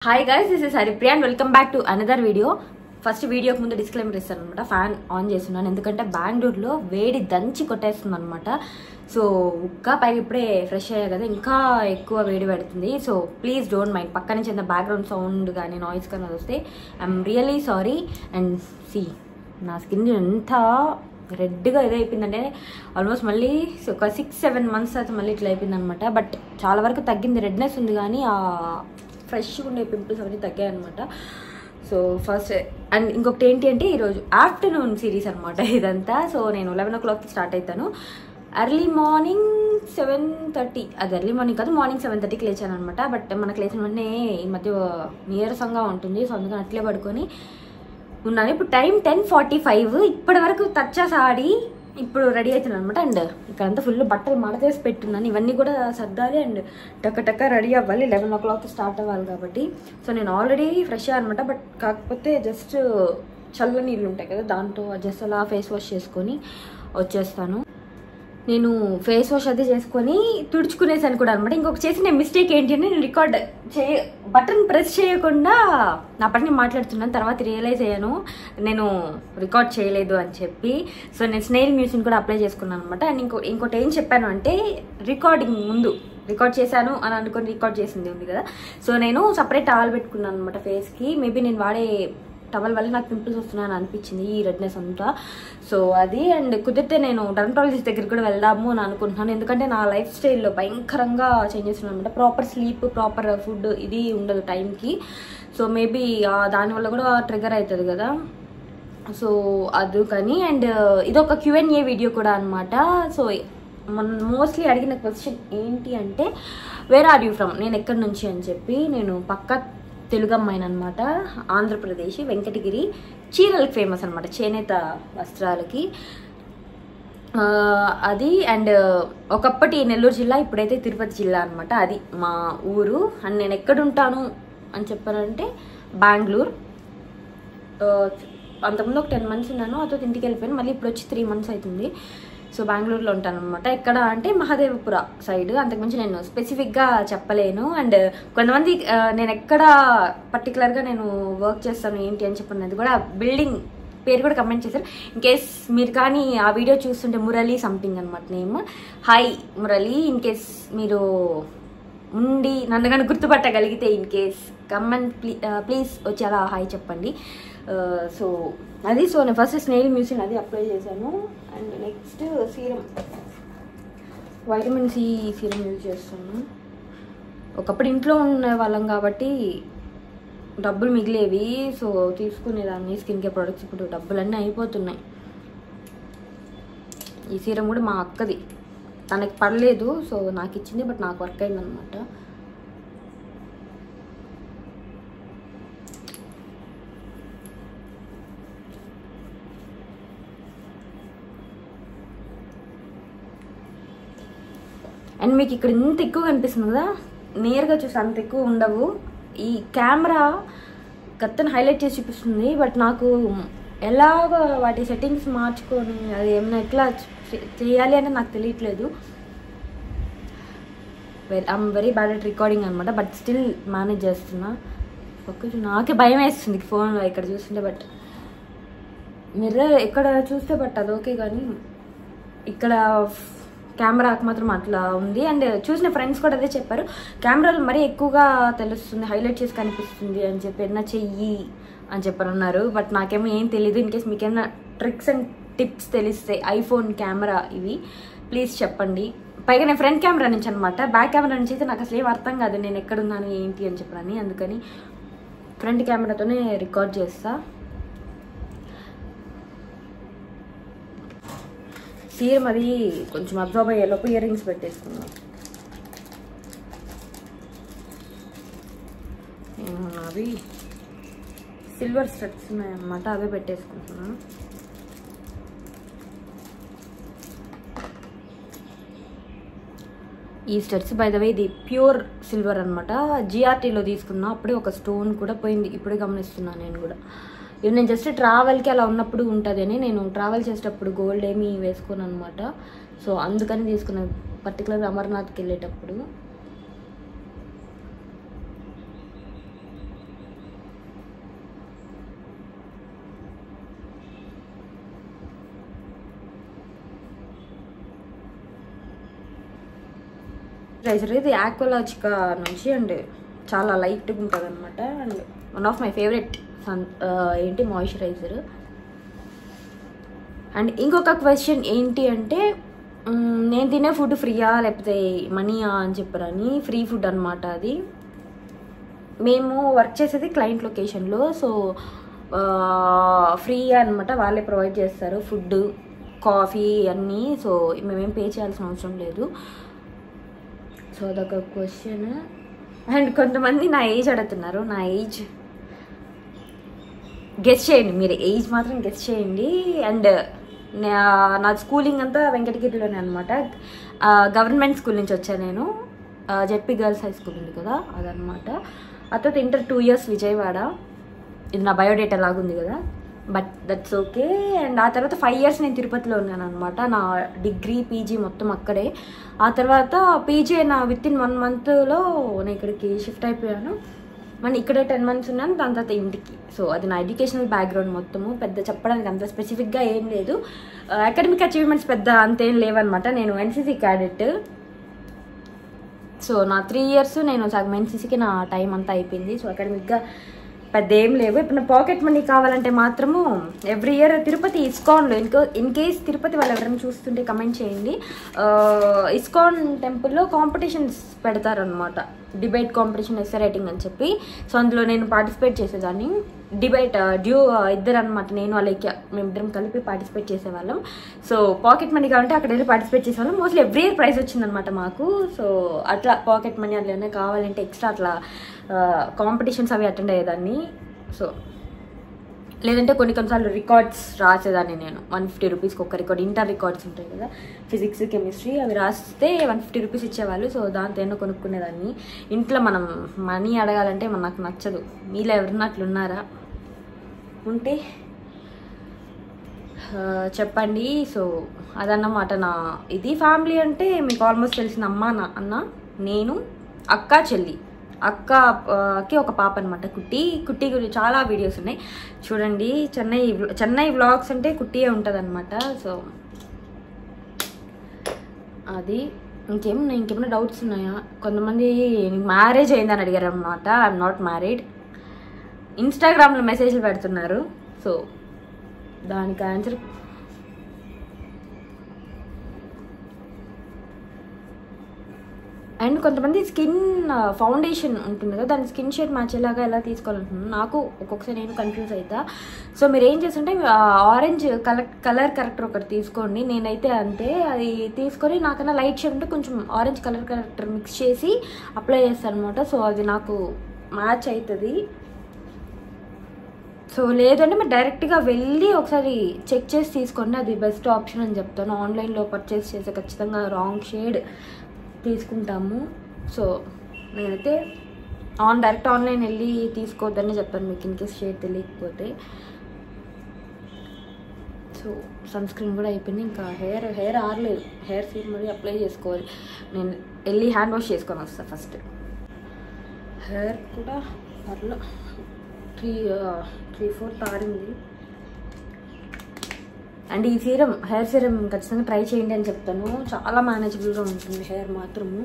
Hi guys, this is Haripriya and welcome back to another video. First వీడియోకి ముందు disclaimer ఇస్తాను అనమాట. Fan on చేస్తున్నాను ఎందుకంటే బెంగళూరులో వేడి దంచి కొట్టేస్తుంది అనమాట. సో ఇంకా పైగా ఇప్పుడే ఫ్రెష్ అయ్యా కదా, ఇంకా ఎక్కువ వేడి పెడుతుంది. సో ప్లీజ్ డోంట్ మైండ్, పక్క నుంచి ఏదైనా బ్యాక్గ్రౌండ్ సౌండ్ కానీ నాయిస్ కానీ వస్తే I'm really sorry. And see నా స్కిన్ ఎంత రెడ్గా ఇదైపోయిందంటే ఆల్మోస్ట్ మళ్ళీ ఒక 6-7 months తర్వాత మళ్ళీ ఇట్లా అయిపోయింది అనమాట. బట్ చాలా వరకు తగ్గింది, రెడ్నెస్ ఉంది కానీ ఆ ఫ్రెష్గా ఉండే పింపుల్స్ అవన్నీ తగ్గాయి అనమాట. సో ఫస్ట్ అండ్ ఇంకొకటి ఏంటి అంటే ఈరోజు ఆఫ్టర్నూన్ సిరీస్ అనమాట ఇదంతా. సో నేను 11 o'clock స్టార్ట్ అవుతాను. ఎర్లీ మార్నింగ్ 7:30, అది ఎర్లీ మార్నింగ్ కాదు, మార్నింగ్ 7:30కి లేచాను అనమాట. బట్ మనకు లేచిన వెంటనే ఈ మధ్య నీరసంగా ఉంటుంది, సో అందుకని అట్లే పడుకొని ఉన్నాను. ఇప్పుడు టైం 10:45. ఇప్పటి వరకు తచ్చాస్ ఆడి ఇప్పుడు రెడీ అవుతున్నాను అనమాట. అండ్ ఇక్కడంతా ఫుల్ బట్టలు మడతేసి పెట్టున్నాను, ఇవన్నీ కూడా సర్దాలి అండ్ టక్క రెడీ అవ్వాలి. 11 o'clock స్టార్ట్ అవ్వాలి కాబట్టి. సో నేను ఆల్రెడీ ఫ్రెష్ అనమాట. బట్ కాకపోతే జస్ట్ చల్ల నీళ్ళు ఉంటాయి కదా, దాంతో జస్ట్ అలా ఫేస్ వాష్ చేసుకొని వచ్చేస్తాను. నేను ఫేస్ వాష్ అది చేసుకొని తుడుచుకునేసాను కూడా అనమాట. ఇంకొక చేసిన మిస్టేక్ ఏంటి అంటే నేను రికార్డ్ బటన్ ప్రెస్ చేయకుండా నా పని మాట్లాడుతున్నాను. తర్వాత రియలైజ్ అయ్యాను నేను రికార్డ్ చేయలేదు అని చెప్పి. సో నేను స్నేల్ మ్యూజిక్ కూడా అప్లై చేసుకున్నాను అనమాట. అండ్ ఇంకోటి ఏం చెప్పాను అంటే రికార్డింగ్ ముందు రికార్డ్ చేశాను అని అనుకుని రికార్డ్ చేసింది ఉంది కదా, సో నేను సపరేట్ టవల్ పెట్టుకున్నాను అనమాట ఫేస్కి. మేబీ నేను వాడే టవల్ వల్ల నాకు పింపుల్స్ వస్తున్నాయని అనిపించింది, ఈ రెడ్నెస్ అంతా. సో అది అండ్ కుదిరితే నేను డర్మటాలజిస్ట్ దగ్గరికి కూడా వెళ్దాము అని అనుకుంటున్నాను. ఎందుకంటే నా లైఫ్ స్టైల్లో భయంకరంగా చేంజ్ చేస్తున్నాను అనమాట. ప్రాపర్ స్లీప్, ప్రాపర్ ఫుడ్ ఇది ఉండదు టైంకి. సో మేబీ దానివల్ల కూడా ట్రిగర్ అవుతుంది కదా. సో అది కానీ అండ్ ఇదొక Q&A వీడియో కూడా అనమాట. సో మోస్ట్లీ అడిగిన క్వశ్చన్ ఏంటి అంటే వేర్ ఆర్ యూ ఫ్రమ్, నేను ఎక్కడి నుంచి అని చెప్పి. నేను పక్క తెలుగు అమ్మాయిని అనమాట, ఆంధ్రప్రదేశ్ వెంకటగిరి. చీరలకు ఫేమస్ అనమాట, చేనేత వస్త్రాలకి అది. అండ్ ఒకప్పటి నెల్లూరు జిల్లా, ఇప్పుడైతే తిరుపతి జిల్లా అనమాట. అది మా ఊరు. అండ్ నేను ఎక్కడుంటాను అని చెప్పానంటే బెంగళూరు. అంతకుముందు ఒక 10 months ఉన్నాను, అతో ఇంటికి వెళ్ళిపోయాను. మళ్ళీ ఇప్పుడు వచ్చి 3 months అవుతుంది. సో బెంగళూరులో ఉంటాను అనమాట. ఎక్కడ అంటే మహాదేవపుర సైడ్, అంతకుమించి నేను స్పెసిఫిక్గా చెప్పలేను. అండ్ కొంతమంది నేను ఎక్కడ పర్టికులర్గా నేను వర్క్ చేస్తాను ఏంటి అని చెప్పినది కూడా బిల్డింగ్ పేరు కూడా కమెంట్ చేశారు. ఇన్ కేస్ మీరు కానీ ఆ వీడియో చూస్తుంటే మురళి సంథింగ్ అనమాట name. Hi Murali, in case మీరు ఉండి నన్ను కానీ గుర్తుపట్టగలిగితే ఇన్ కేస్ కమెంట్ ప్లీజ్ వచ్చి అలా హాయ్ చెప్పండి. సో అది. సో నేను ఫస్ట్ స్నేల్ మ్యూజిక్ అది అప్లై చేశాను. And next serum, vitamin C serum use చేస్తాను. ఒకప్పుడు ఇంట్లో ఉన్న వాళ్ళం కాబట్టి డబ్బులు మిగిలేవి, సో తీసుకునేదాన్ని స్కిన్ కేర్ ప్రొడక్ట్స్. ఇప్పుడు డబ్బులన్నీ అయిపోతున్నాయి. ఈ సీరం కూడా మా అక్కది, తనకి పడలేదు సో నాకు ఇచ్చింది, బట్ నాకు వర్క్ అయిందనమాట. అండ్ మీకు ఇక్కడ ఇంత ఎక్కువ కనిపిస్తుంది కదా, నేరుగా చూస్తే అంత ఎక్కువ ఉండవు. ఈ కెమెరా గత్తను హైలైట్ చేసి చూపిస్తుంది, బట్ నాకు ఎలాగ వాటి సెట్టింగ్స్ మార్చుకొని అది ఏమైనా ఎట్లా చేయాలి అని నాకు తెలియట్లేదు. I'm very bad at recording అనమాట. బట్ స్టిల్ మేనేజ్ చేస్తున్నా. నాకే భయం వేస్తుంది ఫోన్లో ఇక్కడ చూస్తుంటే. బట్ మిర్రర్ ఎక్కడ చూస్తే బట్ అది ఓకే, కానీ ఇక్కడ కెమెరాకి మాత్రం అట్లా ఉంది. అండ్ చూసిన ఫ్రెండ్స్ కూడా అదే చెప్పారు, కెమెరాలో మరీ ఎక్కువగా తెలుస్తుంది, హైలైట్ చేసి కనిపిస్తుంది అని చెప్పి ఏదైనా చెయ్యి అని చెప్పారన్నారు. బట్ నాకేమో ఏం తెలియదు. ఇన్ కేస్ మీకేమైనా ట్రిక్స్ అండ్ టిప్స్ తెలిస్తే ఐఫోన్ కెమెరా ఇవి ప్లీజ్ చెప్పండి. పైగా నేను ఫ్రంట్ కెమెరా నుంచి అనమాట, బ్యాక్ కెమెరా నుంచి అయితే నాకు అసలు ఏం అర్థం కాదు నేను ఎక్కడున్నాను ఏంటి అని చెప్పారని. అందుకని ఫ్రంట్ కెమెరాతోనే రికార్డ్ చేస్తా. సీరం అది కొంచెం అబ్జర్వ్ అయ్యేలోపు ఇయర్ రింగ్స్ పెట్టేసుకున్నాను. అవి సిల్వర్ స్టడ్స్ ఉన్నాయన్నమాట, అవే పెట్టేసుకుంటున్నాను. ఈ స్టడ్స్ బై ద వే ఇది ప్యూర్ సిల్వర్ అనమాట, జిఆర్టీలో తీసుకున్నా. అప్పుడే ఒక స్టోన్ కూడా పోయింది, ఇప్పుడే గమనిస్తున్నాను నేను కూడా. ఇది నేను జస్ట్ ట్రావెల్కి అలా ఉన్నప్పుడు ఉంటుంది అని, నేను ట్రావెల్ చేసేటప్పుడు గోల్డ్ ఏమీ వేసుకోను అనమాట. సో అందుకని తీసుకున్నాను, పర్టికులర్ అమర్నాథ్కి వెళ్ళేటప్పుడు. మాయిశ్చరైజర్. ఇది ఆక్వాలాజికా నుంచి అండ్ చాలా లైట్గా ఉంటుంది అనమాట. And one of my favourite moisturiser. And ఇంకొక క్వశ్చన్ ఏంటి అంటే, నేను తినే ఫుడ్ ఫ్రీయా లేకపోతే మనీయా అని చెప్పారని. ఫ్రీ ఫుడ్ అనమాట అది. మేము వర్క్ చేసేది క్లయింట్ లొకేషన్లో, సో ఫ్రీ అనమాట. వాళ్ళే ప్రొవైడ్ చేస్తారు ఫుడ్, కాఫీ అన్నీ. సో మేమేం పే చేయాల్సిన అవసరం లేదు. సో అదొక క్వశ్చన్. అండ్ కొంతమంది నా ఏజ్ అడుగుతున్నారు. నా ఏజ్ గెస్ చేయండి, మీరు ఏజ్ మాత్రం గెస్ చేయండి. అండ్ నా స్కూలింగ్ అంతా వెంకటగిరిలోనే అనమాట. గవర్నమెంట్ స్కూల్ నుంచి వచ్చాను నేను. జెడ్పీ గర్ల్స్ హై స్కూల్ ఉంది కదా, అదనమాట. ఆ తర్వాత ఇంటర్ 2 years విజయవాడ. ఇది నా బయోడేటా లాగుంది కదా, బట్ దట్స్ ఓకే. అండ్ ఆ తర్వాత 5 years నేను తిరుపతిలో ఉన్నాను అనమాట. నా డిగ్రీ పీజీ మొత్తం అక్కడే. ఆ తర్వాత పీజీ నా విత్ ఇన్ 1 monthలో నేను ఇక్కడికి షిఫ్ట్ అయిపోయాను. మన ఇక్కడే 10 months ఉన్నాను, దాని తర్వాత ఇంటికి. సో అది నా ఎడ్యుకేషనల్ బ్యాక్గ్రౌండ్ మొత్తము. పెద్ద చెప్పడానికి అంత స్పెసిఫిక్గా ఏం లేదు. అకాడమిక్ అచీవ్మెంట్స్ పెద్ద అంతేం లేవన్నమాట. నేను ఎన్సీసీ క్యాడెట్. సో నా 3 years నేను సగం ఎన్సీసీకి నా టైం అంతా అయిపోయింది. సో అకాడమిక్గా పెద్ద ఏం లేవు. ఇప్పుడు నా పాకెట్ మనీ కావాలంటే మాత్రము ఎవ్రీ ఇయర్ తిరుపతి ఇస్కాన్లో, ఇన్ కేస్ తిరుపతి వాళ్ళు ఎవరైనా చూస్తుంటే కమెంట్ చేయండి. ఇస్కాన్ టెంపుల్లో కాంపిటీషన్స్ పెడతారనమాట. డిబేట్ కాంపిటీషన్, ఎస్సే రైటింగ్ అని చెప్పి. సో అందులో నేను పార్టిసిపేట్ చేసేదాన్ని. డిబేట్ ఇద్దరు అనమాట, నేను అలాగే మేమిద్దరం కలిపి పార్టిసిపేట్ చేసేవాళ్ళం. సో పాకెట్ మనీ కావాలంటే అక్కడ వెళ్ళి పార్టిసిపేట్ చేసేవాళ్ళం. మోస్ట్లీ ఎవ్రీ ఇయర్ ప్రైజ్ వచ్చిందనమాట మాకు. సో అట్లా పాకెట్ మనీ అట్లా కావాలంటే ఎక్స్ట్రా అట్లా కాంపిటీషన్స్ అవి అటెండ్ అయ్యేదాన్ని. సో లేదంటే కొన్నిసార్లు రికార్డ్స్ రాసేదాన్ని నేను. 150 రూపీస్కి ఒక రికార్డ్. ఇంటర్ రికార్డ్స్ ఉంటాయి కదా, ఫిజిక్స్, కెమిస్ట్రీ, అవి రాస్తే 150 రూపీస్ ఇచ్చేవాళ్ళు. సో దాంతో ఏమో కొనుక్కునేదాన్ని. ఇంట్లో మనం మనీ అడగాలంటే నాకు నచ్చదు. మీలో ఎవరన్నా అట్లున్నారా? ఉంటే చెప్పండి. సో అదన్నమాట నా ఇది. ఫ్యామిలీ అంటే మీకు ఆల్మోస్ట్ తెలిసిన అమ్మ, అన్న, నేను, అక్క, చెల్లి. అక్కకి ఒక పాప అనమాట, కుట్టి గురించి చాలా వీడియోస్ ఉన్నాయి చూడండి. చెన్నై వ్లాగ్స్ అంటే కుట్టియే ఉంటుంది అనమాట. సో అది. ఇంకేమైనా డౌట్స్ ఉన్నాయా? కొంతమంది మ్యారేజ్ అయిందని అడిగారు అనమాట. I'm not married. ఇన్స్టాగ్రామ్లో మెసేజ్లు పెడుతున్నారు. సో దానికి ఆన్సర్ అండ్ కొంతమంది స్కిన్ ఫౌండేషన్ ఉంటుంది కదా, దాని స్కిన్ షేడ్ మ్యాచ్ అయ్యేలాగా ఎలా తీసుకోవాలంటున్నాను. నాకు ఒక్కొక్కసారి నేను కన్ఫ్యూజ్ అవుతా. సో మీరు ఏం చేస్తుంటే ఆరెంజ్ కలర్ కరెక్టర్ ఒకటి తీసుకోండి. నేనైతే అంతే, అది తీసుకొని నాకన్నా లైట్ షేడ్ ఉంటే కొంచెం ఆరెంజ్ కలర్ కరెక్టర్ మిక్స్ చేసి అప్లై చేస్తాను అనమాట. సో అది నాకు మ్యాచ్ అవుతుంది. సో లేదంటే మీరు డైరెక్ట్గా వెళ్ళి ఒకసారి చెక్ చేసి తీసుకోండి, అది బెస్ట్ ఆప్షన్ అని చెప్తాను. ఆన్లైన్లో పర్చేస్ చేస్తే ఖచ్చితంగా రాంగ్ షేడ్ తీసుకుంటాము. సో నేనైతే డైరెక్ట్ ఆన్లైన్ వెళ్ళి తీసుకోవద్దని చెప్తాను మీకు, ఇన్ కేస్ షేడ్ తెలియకపోతే. సో సన్ స్క్రీన్ కూడా అయిపోయింది. ఇంకా హెయిర్ ఆరలేదు. హెయిర్ సీమ్ మరి అప్లై చేసుకోవాలి. నేను వెళ్ళి హ్యాండ్ వాష్ చేసుకొని వస్తాను ఫస్ట్. హెయిర్ కూడా పర్లో 3-4 ఆరింది. అండ్ ఈ హెయిర్ సీరం ఖచ్చితంగా ట్రై చేయండి అని చెప్తాను. చాలా మేనేజబుల్గా ఉంటుంది హెయిర్ మాత్రము.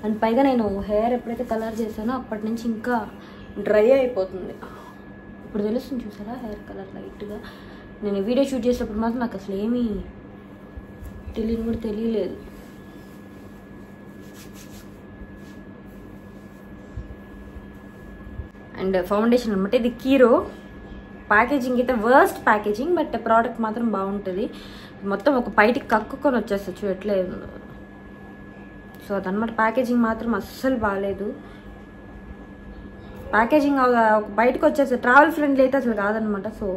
అండ్ పైగా నేను హెయిర్ ఎప్పుడైతే కలర్ చేశానో అప్పటి నుంచి ఇంకా డ్రై అయిపోతుంది. ఇప్పుడు తెలుస్తుంది చూసారా హెయిర్ కలర్ లైట్గా. నేను వీడియో షూట్ చేసేటప్పుడు మాత్రం నాకు అసలు ఏమీ తెలియలేదు. అండ్ ఫౌండేషన్ అనమాట, ఇది కీరో. ప్యాకేజింగ్ అయితే వర్స్ట్ ప్యాకేజింగ్, బట్ ప్రోడక్ట్ మాత్రం బాగుంటుంది. మొత్తం ఒక బయటికి కక్కుకొని వచ్చేస్తుంది చూడట్లేదు. సో అదనమాట, ప్యాకేజింగ్ మాత్రం అస్సలు బాగాలేదు. ప్యాకేజింగ్ ఒక బయటకు వచ్చేస్తుంది. ట్రావెల్ ఫ్రెండ్లీ అయితే అసలు కాదనమాట. సో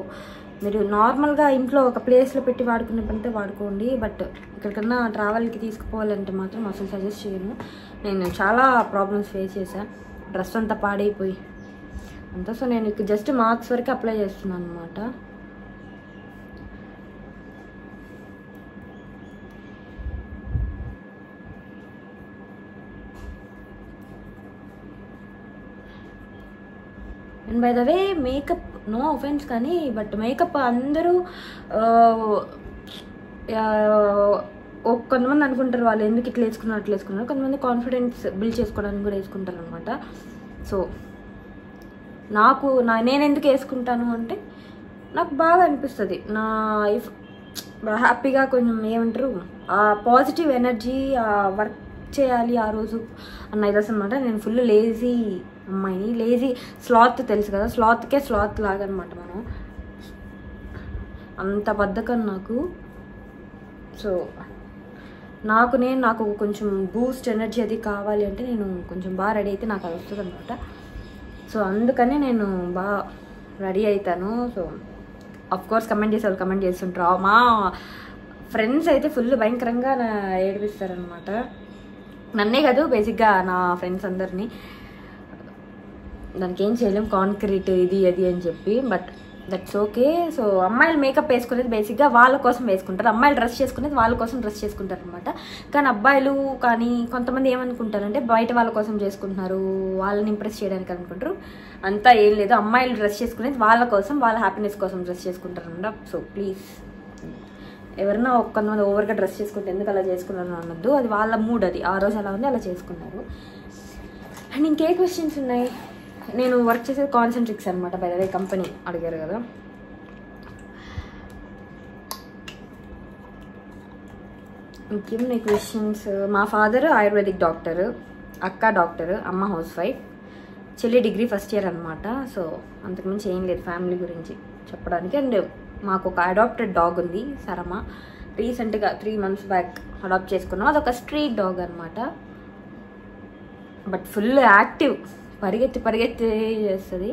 మీరు నార్మల్గా ఇంట్లో ఒక ప్లేస్లో పెట్టి వాడుకున్నప్పుడంటే వాడుకోండి, బట్ ఎక్కడికన్నా ట్రావెల్కి తీసుకుపోవాలంటే మాత్రం అసలు సజెస్ట్ చేయను. నేను చాలా ప్రాబ్లమ్స్ ఫేస్ చేశాను, డ్రెస్ అంతా పాడైపోయి అంతా. సో నేను ఇక్కడ జస్ట్ మార్క్స్ వరకు అప్లై చేస్తున్నాను అనమాట. And by the way makeup, no offence కానీ, బట్ మేకప్ అందరూ కొంతమంది అనుకుంటారు వాళ్ళు ఎందుకు ఇట్లా వేసుకున్నారు అట్లా వేసుకున్నారు, కొంతమంది కాన్ఫిడెన్స్ బిల్డ్ చేసుకోవడానికి కూడా వేసుకుంటారు అనమాట. సో నేను ఎందుకు వేసుకుంటాను అంటే నాకు బాగా అనిపిస్తుంది, నా లైఫ్ హ్యాపీగా కొంచెం ఏమంటారు ఆ పాజిటివ్ ఎనర్జీ, ఆ వర్క్ చేయాలి ఆ రోజు అన్న ఇది అనమాట. నేను ఫుల్ లేజీ అమ్మాయిని, లేజీ స్లాత్ తెలుసు కదా, స్లాత్కే స్లాత్ లాగా అనమాట మనం, అంత బద్ధకం నాకు. సో నాకు కొంచెం బూస్ట్ ఎనర్జీ అది కావాలి అంటే నేను కొంచెం బాగా రెడీ అయితే నాకు అది వస్తుంది అనమాట. సో అందుకని నేను బాగా రెడీ అవుతాను. సో అఫ్కోర్స్ కమెంట్ చేసే వాళ్ళు కమెంట్ చేస్తుంటారు, మా ఫ్రెండ్స్ అయితే ఫుల్ భయంకరంగా ఏడిపిస్తారనమాట, నన్నే కాదు బేసిక్గా నా ఫ్రెండ్స్ అందరినీ. దానికి ఏం చేయలేం, కాంక్రీట్ ఇది అది అని చెప్పి, బట్ దట్స్ ఓకే. సో అమ్మాయిలు మేకప్ వేసుకునేది బేసిక్గా వాళ్ళ కోసం వేసుకుంటారు, అమ్మాయిలు డ్రెస్ చేసుకునేది వాళ్ళ కోసం డ్రెస్ చేసుకుంటారు అనమాట. కానీ అబ్బాయిలు కానీ కొంతమంది ఏమనుకుంటారంటే బయట వాళ్ళ కోసం చేసుకుంటున్నారు, వాళ్ళని ఇంప్రెస్ చేయడానికి అనుకుంటారు. అంతా ఏం లేదు, అమ్మాయిలు డ్రెస్ చేసుకునేది వాళ్ళ కోసం, వాళ్ళ హ్యాపీనెస్ కోసం డ్రెస్ చేసుకుంటారు అనమాట. సో ప్లీజ్ ఎవరైనా కొంతమంది ఓవర్గా డ్రెస్ చేసుకుంటే ఎందుకు అలా చేసుకున్నారు అనొద్దు, అది వాళ్ళ మూడ్, అది ఆ రోజు అలా ఉంది అలా చేసుకున్నారు. అండ్ ఇంకే క్వశ్చన్స్ ఉన్నాయి. నేను వర్క్ చేసేది కాన్సెంట్రిక్స్ అనమాట, బై ద వే కంపెనీ అడిగారు కదా. ఇంకేమున్నాయి క్వశ్చన్స్. మా ఫాదర్ ఆయుర్వేదిక్ డాక్టర్, అక్క డాక్టర్, అమ్మ హౌస్ వైఫ్, చెల్లి డిగ్రీ ఫస్ట్ ఇయర్ అనమాట. సో అంతకుమించి ఏం లేదు ఫ్యామిలీ గురించి చెప్పడానికి. అండ్ మాకు ఒక అడాప్టెడ్ డాగ్ ఉంది సరమా, రీసెంట్గా 3 months బ్యాక్ అడాప్ట్ చేసుకున్నాం. అదొక స్ట్రీట్ డాగ్ అనమాట, బట్ ఫుల్ యాక్టివ్, పరిగెత్తి చేస్తుంది.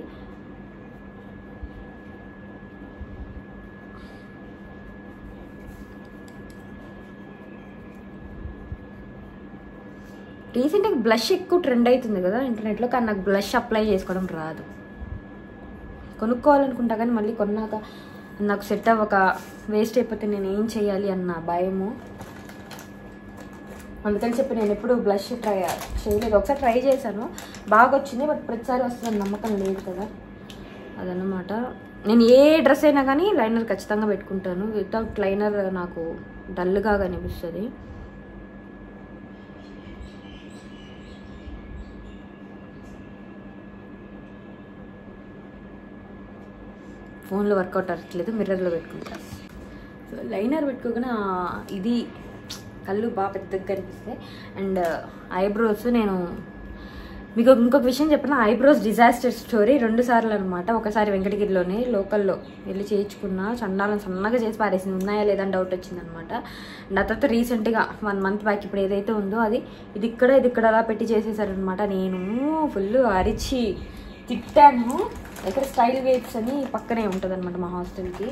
రీసెంట్గా బ్లష్ ఎక్కువ ట్రెండ్ అవుతుంది కదా ఇంటర్నెట్లో, కానీ నాకు బ్లష్ అప్లై చేసుకోవడం రాదు. కొనుక్కోవాలనుకుంటా కానీ మళ్ళీ కొన్నాక నాకు సెట్ అవ్వక వేస్ట్ అయిపోతే నేను ఏం చేయాలి అన్న భయము. అందుకని చెప్పి నేను ఎప్పుడు బ్లష్ ట్రై చేయలేదు. ఒకసారి ట్రై చేశాను, బాగా వచ్చింది, బట్ ప్రతిసారి వస్తుందని నమ్మకం లేదు కదా, అదన్నమాట. నేను ఏ డ్రెస్ అయినా కానీ లైనర్ ఖచ్చితంగా పెట్టుకుంటాను, వితౌట్ లైనర్ నాకు డల్గా కనిపిస్తుంది. ఫోన్లో వర్కౌట్ అవ్వట్లేదు, మిర్రర్లో పెట్టుకుంటా. సో లైనర్ పెట్టుకోగానే ఇది కళ్ళు బాగా పెద్దగా కనిపిస్తాయి. అండ్ ఐబ్రోస్, నేను మీకు ఇంకొక విషయం చెప్పిన, ఐబ్రోస్ డిజాస్టర్ స్టోరీ 2 సార్లు అనమాట. ఒకసారి వెంకటగిరిలోనే లోకల్లో వెళ్ళి చేయించుకున్నా, చండాలను సన్నగా చేసి పారేసింది, ఉన్నాయా లేదని డౌట్ వచ్చిందనమాట. అండ్ ఆ తర్వాత రీసెంట్గా 1 month బ్యాక్ ఇప్పుడు ఏదైతే ఉందో ఇది ఇక్కడ అలా పెట్టి చేసేసారనమాట. నేను ఫుల్ అరిచి తిట్టాను. ఇక్కడ స్టైల్ వేవ్స్ అని పక్కనే ఉంటుంది అనమాట మా హాస్టల్కి.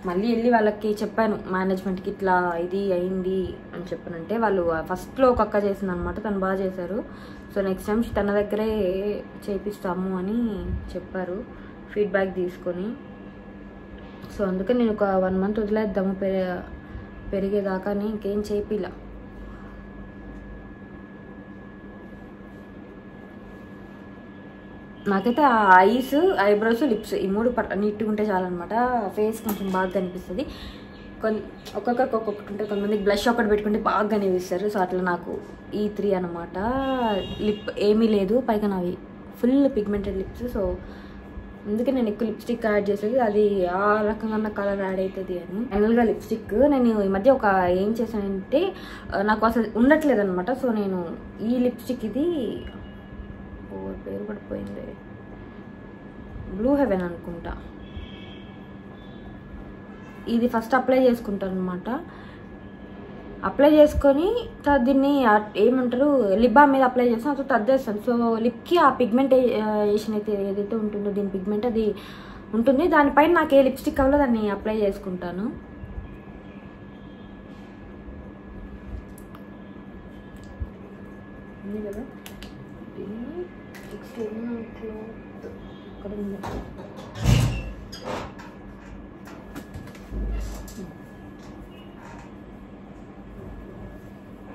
మళ్ళీ వెళ్ళి వాళ్ళకి చెప్పాను, మేనేజ్మెంట్కి ఇట్లా ఇది అయింది అని చెప్పానంటే, వాళ్ళు ఫస్ట్లో ఒక అక్క చేసింది అనమాట, తను బాగా చేశారు. సో నెక్స్ట్ టైం తన దగ్గరే చేపిస్తాము అని చెప్పారు, ఫీడ్బ్యాక్ తీసుకొని. సో అందుకని నేను ఒక 1 month వదిలేద్దాము పెరిగేదాకా అని ఇంకేం చేపిలా. నాకైతే ఐస్, ఐబ్రోస్, లిప్స్ ఈ 3 నీట్గా ఉంటే చాలన్నమాట. ఫేస్ కొంచెం బాగా కనిపిస్తుంది. ఒక్కొక్కరికి ఒక్కొక్కటి ఉంటుంది, కొంతమంది బ్లష్ ఒకటి పెట్టుకుంటే బాగా కనిపిస్తారు. సో అట్లా నాకు ఈ 3 అనమాట. లిప్ ఏమీ లేదు, పైగా నావి ఫుల్ పిగ్మెంటెడ్ లిప్స్. సో అందుకే నేను ఎక్కువ లిప్స్టిక్ యాడ్ చేసేది, అది ఆ రకంగా కలర్ యాడ్ అవుతుంది అని. ఫైనల్గా లిప్స్టిక్ నేను ఈ మధ్య ఏం చేశానంటే, నాకు అసలు ఉండట్లేదు అనమాట. సో నేను ఈ లిప్స్టిక్, ఇది పేరు పడిపోయింది, బ్లూ హెవెన్ అనుకుంటా, ఇది ఫస్ట్ అప్లై చేసుకుంటాను అనమాట. అప్లై చేసుకొని దీన్ని ఏమంటారు లిప్ బామ్ మీద అప్లై చేస్తాను, అది తద్దేస్తాను. సో లిప్కి ఆ పిగ్మెంటేషన్ అయితే ఏదైతే ఉంటుందో, దీని పిగ్మెంట్ అది ఉంటుంది, దానిపైన నాకు ఏ లిప్స్టిక్ కావాలో దాన్ని అప్లై చేసుకుంటాను. ఉంది కదా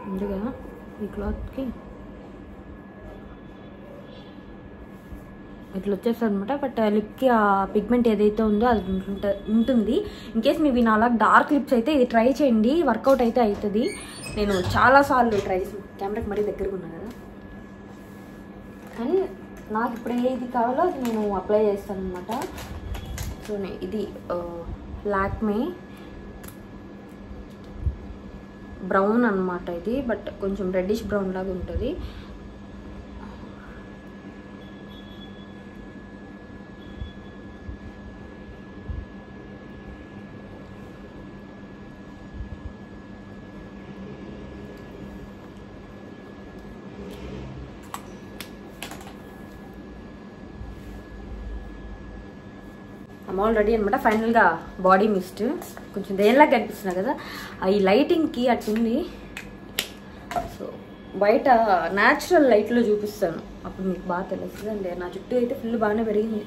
ముందుగా ఈ క్లాత్కి ఇట్లా వచ్చేస్తుంది అనమాట. బట్ లిప్కి ఆ పిగ్మెంట్ ఏదైతే ఉందో అది ఉంటుంది. ఇన్ కేస్ మీ నాలా డార్క్ లిప్స్ అయితే ఇది ట్రై చేయండి, వర్కౌట్ అయితే అవుతుంది. నేను చాలాసార్లు ట్రై చేసాను, కెమెరాకి మరీ దగ్గరకు ఉన్నా కదా. కానీ నాకు ఇప్పుడు ఏది కావాలో అది నేను అప్లై చేస్తాను అనమాట. సో ఇది లాక్మే బ్రౌన్ అనమాట ఇది, బట్ కొంచెం రెడ్డిష్ బ్రౌన్ లాగా ఉంటుంది. ఆల్రెడీ అనమాట ఫైనల్గా బాడీ మిస్ట్ కొంచెం దేనిలాగా కనిపిస్తున్నా కదా, ఈ లైటింగ్కి అట్టుంది. సో బయట న్యాచురల్ లైట్లో చూపిస్తాను, అప్పుడు మీకు బాగా తెలుస్తుంది. అండి నా జుట్టు అయితే ఫుల్ బాగానే పెరిగింది.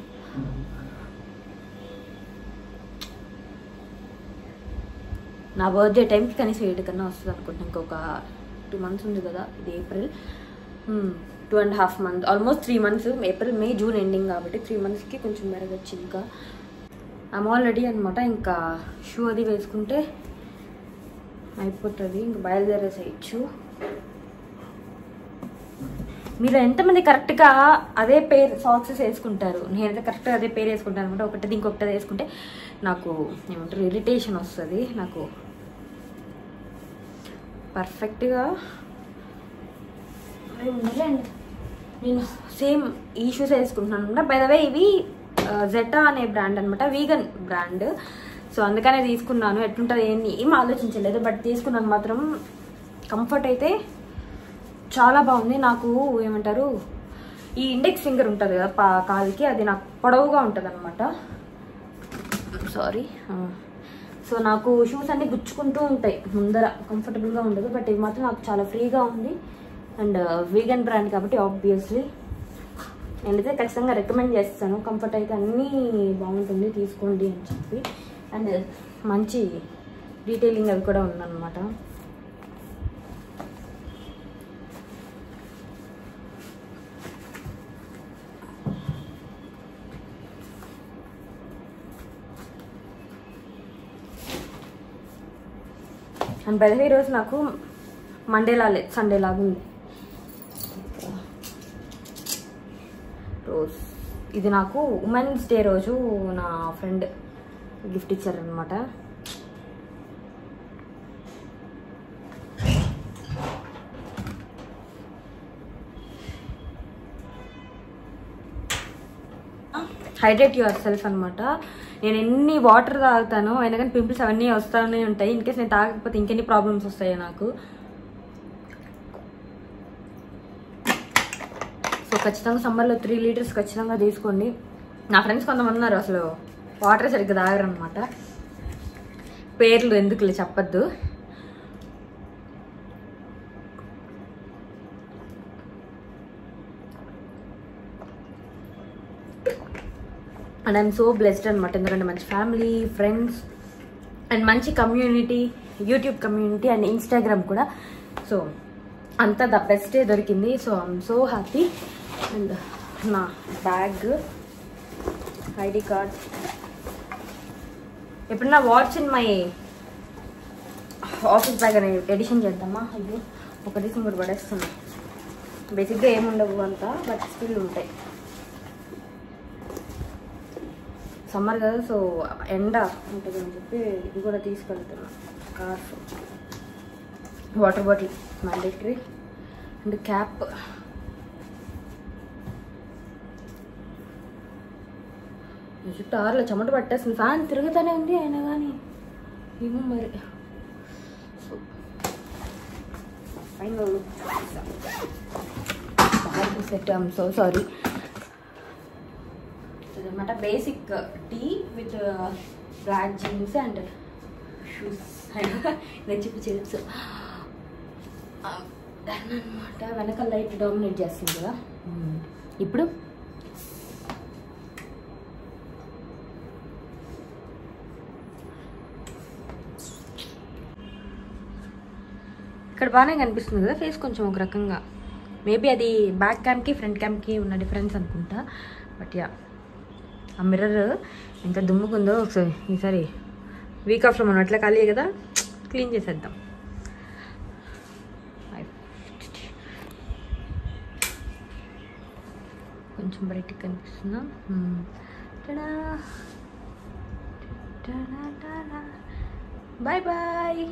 నా బర్త్డే టైంకి కనీసం 8 కన్నా వస్తుంది అనుకుంటున్నాను. ఇంకొక 2 months ఉంది కదా, ఇది April, 2.5 months, almost 3 months. April, May, June ending కాబట్టి 3 monthsకి కొంచెం మెరగచ్చు. ఇంకా ఐమ్ ఆల్ రెడీ అనమాట. ఇంకా షూ అది వేసుకుంటే అయిపోతుంది, ఇంకా బయలుదేరేసేయచ్చు. మీరు ఎంతమంది కరెక్ట్గా అదే పేర్ సాక్సెస్ వేసుకుంటారు? నేనైతే కరెక్ట్గా అదే పేరు వేసుకుంటాను అనమాట. ఒకటి ఇంకొకటి వేసుకుంటే నాకు ఏమంటారు ఇరిటేషన్ వస్తుంది. నాకు పర్ఫెక్ట్గా ఉండాలండి. నేను సేమ్ ఈ షూస్ వేసుకుంటున్నాను అనమాట. బై ద వే ఇవి జెటా అనే బ్రాండ్ అనమాట, వీగన్ బ్రాండ్. సో అందుకనే తీసుకున్నాను. ఎట్లుంటుంది ఏం ఆలోచించలేదు, బట్ తీసుకున్నాను మాత్రం. కంఫర్ట్ అయితే చాలా బాగుంది. నాకు ఏమంటారు ఈ ఇండెక్స్ ఫింగర్ ఉంటుంది కదా కాలుకి, అది నాకు పొడవుగా ఉంటుంది అనమాట. సారీ. సో నాకు షూస్ అన్నీ గుచ్చుకుంటూ ఉంటాయి ముందర, కంఫర్టబుల్గా ఉండదు. బట్ ఇది మాత్రం నాకు చాలా ఫ్రీగా ఉంది. అండ్ వీగన్ బ్రాండ్ కాబట్టి ఆబ్వియస్లీ నేనైతే ఖచ్చితంగా రికమెండ్ చేస్తాను. కంఫర్ట్ అయితే అన్నీ బాగుంటుంది, తీసుకోండి అని చెప్పి. అండ్ మంచి డీటెయిలింగ్ అవి కూడా ఉందన్నమాట. అండ్ బై ద వే ఈరోజు నాకు మండే లాగే సండే లాగా ఉంది. రోజ్ ఇది నాకు ఉమెన్స్ డే రోజు నా ఫ్రెండ్ గిఫ్ట్ ఇచ్చారనమాట. హైడ్రేట్ యువర్ సెల్ఫ్ అనమాట. నేను ఎన్ని వాటర్ తాగుతానో అయినా కానీ పింపుల్స్ అవన్నీ వస్తూనే ఉంటాయి. ఇన్కేస్ నేను తాగకపోతే ఇంకెన్ని ప్రాబ్లమ్స్ వస్తాయి నాకు. సో ఖచ్చితంగా సమ్మర్లో 3 liters ఖచ్చితంగా తీసుకోండి. నా ఫ్రెండ్స్ కొంతమంది ఉన్నారు అసలు వాటర్ సరిగ్గా తాగరు అనమాట. పేర్లు ఎందుకులే చెప్పద్దు. అండ్ ఐఎమ్ సో బ్లెస్డ్ అనమాట. ఎందుకంటే మంచి ఫ్యామిలీ, ఫ్రెండ్స్ అండ్ మంచి community, YouTube community and Instagram కూడా. సో అంతా ద బెస్టే దొరికింది. So I'm so happy. And నా బ్యాగ్, ఐడి కార్డ్, ఎప్పుడన్నా watch in my office bag అని ఎడిషన్ చేద్దామా? అయ్యో ఒకటి ఇంకోటి పడేస్తున్నా. బేసిక్గా ఏముండవు అంతా, బట్ స్టిల్ ఉంటాయి. సమ్మర్ కదా, సో ఎండ ఉంటుంది అని చెప్పి ఇది కూడా తీసుకెళ్తున్నా. Scarf, water bottle mandatory and cap. చుట్టూ ఆరులో చెమట పట్టేస్తుంది. ఫ్యాన్ తిరుగుతూనే ఉంది అయినా కానీ ఏమో మరి. So final set. I'm so sorry. అనమాట basic tee with black jeans and shoes నచ్చి చిప్స్. దాన్ని అనమాట వెనకాల లైట్ డామినేట్ చేస్తుంది కదా. ఇప్పుడు ఇక్కడ బాగానే కనిపిస్తుంది కదా ఫేస్, కొంచెం ఒక రకంగా. మేబీ అది బ్యాక్ క్యామ్కి ఫ్రంట్ క్యామ్కి ఉన్న డిఫరెన్స్ అనుకుంటా. బట్ యా ఆ మిర్రర్ ఎంత దుమ్ముకుందో ఒకసారి ఈసారి వీక్ ఆఫ్లో మనం అట్లా ఖాళీ కదా క్లీన్ చేసేద్దాం. కొంచెం బయటికి కనిపిస్తుందా? Bye bye.